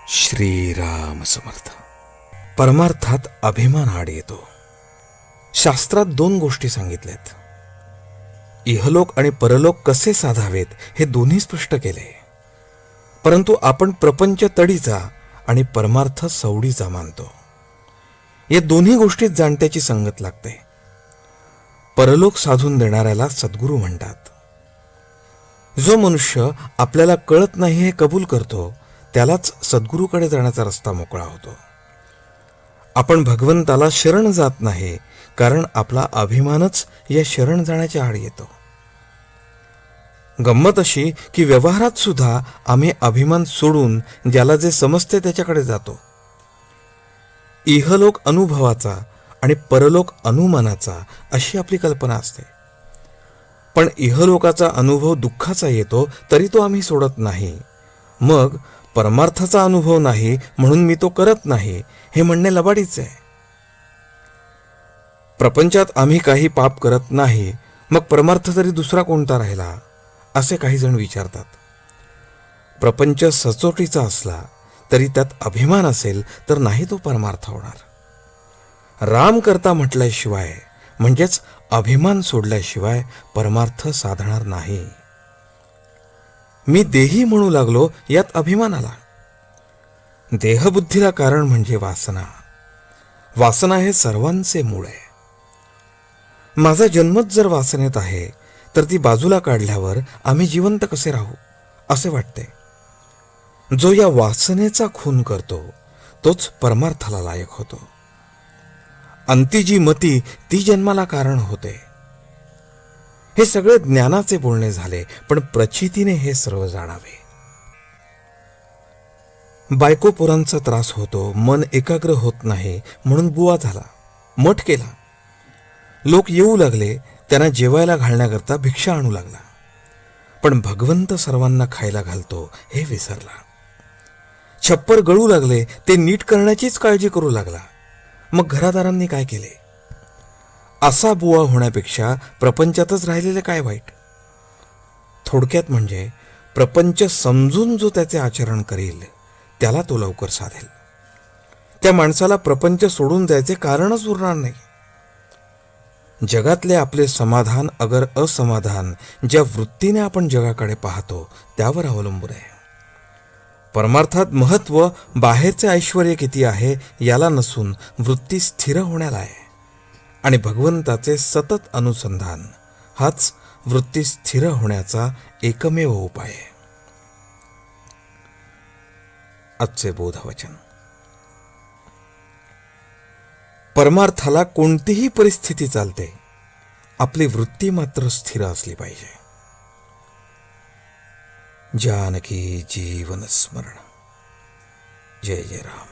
श्रीराम समर्थ. परमार्थात अभिमान आड येतो. शास्त्रात दोन गोष्टी सांगितल्यात. इहलोक आणि परलोक कसे साधावेत हे दोन्ही स्पष्ट केले. परंतु आपण प्रपंच तडीचा आणि परमार्थ सवडीचा मानतो. या दोन्ही गोष्टीत जाणत्याची संगत लागते. परलोक साधून देणाऱ्याला सद्गुरू म्हणतात. जो मनुष्य आपल्याला कळत नाही हे कबूल करतो त्यालाच सद्गुरूकडे जाण्याचा रस्ता मोकळा होतो. आपण भगवंताला शरण जात नाही कारण आपला अभिमानच या शरण जाण्याच्या आड येतो. गंमत अशी की व्यवहारात सुद्धा आम्ही अभिमान सोडून ज्याला जे समजते त्याच्याकडे जातो. इहलोक अनुभवाचा आणि परलोक अनुमानाचा अशी आपली कल्पना असते. पण इहलोकाचा अनुभव दुःखाचा येतो तरी तो आम्ही सोडत नाही. मग परमार्थाचा अनुभव नाही म्हणून मी तो करत नाही हे म्हणणे लबाडीचे आहे. प्रपंचात आम्ही काही पाप करत नाही मग परमार्थ तरी दुसरा कोणता राहिला असे काही जण विचारतात. प्रपंच सचोटीचा असला तरी त्यात अभिमान असेल तर नाही तो परमार्थ होणार. राम करता म्हटल्याशिवाय म्हणजेच अभिमान सोडल्याशिवाय परमार्थ साधणार नाही. मी देही म्हणू लागलो यात अभिमान आला. देहबुद्धीला कारण म्हणजे वासना. वासना हे सर्वांचे मूळ आहे. माझा जन्मच जर वासनेत आहे तर ती बाजूला काढल्यावर आम्ही जिवंत कसे राहू असे वाटते. जो या वासनेचा खून करतो तोच परमार्थाला लायक होतो. अंती जी मती ती जन्माला कारण होते. हे सगळे ज्ञानाचे बोलणे झाले पण प्रचितीने हे सर्व जाणावे. बायको पोरांचा त्रास होतो, मन एकाग्र होत नाही म्हणून बुवा झाला, मठ केला. लोक येऊ लागले, त्यांना जेवायला घालण्याकरता भिक्षा आणू लागला. पण भगवंत सर्वांना खायला घालतो हे विसरला. छप्पर गळू लागले, ते नीट करण्याचीच काळजी करू लागला. मग घरादारांनी काय केले? असा बुवा होण्यापेक्षा प्रपंचातच राहिलेले काय वाईट. थोडक्यात म्हणजे प्रपंच समजून जो त्याचे आचरण करेल त्याला तो लवकर साधेल. त्या माणसाला प्रपंच सोडून जायचे कारणच उरणार नाही. जगातले आपले समाधान अगर असमाधान ज्या वृत्तीने आपण जगाकडे पाहतो त्यावर अवलंबून आहे. परमार्थात महत्व बाहेरचे ऐश्वर्य किती आहे याला नसून वृत्ती स्थिर होण्याला आहे. आणि भगवंताचे सतत अनुसंधान हाच वृत्ती स्थिर होण्याचा एकमेव उपाय आहे. आजचे बोधवचन. परमार्थाला कोणतीही परिस्थिती चालते, आपली वृत्ती मात्र स्थिर असली पाहिजे. जानकी जीवन स्मरण. जय जय राम.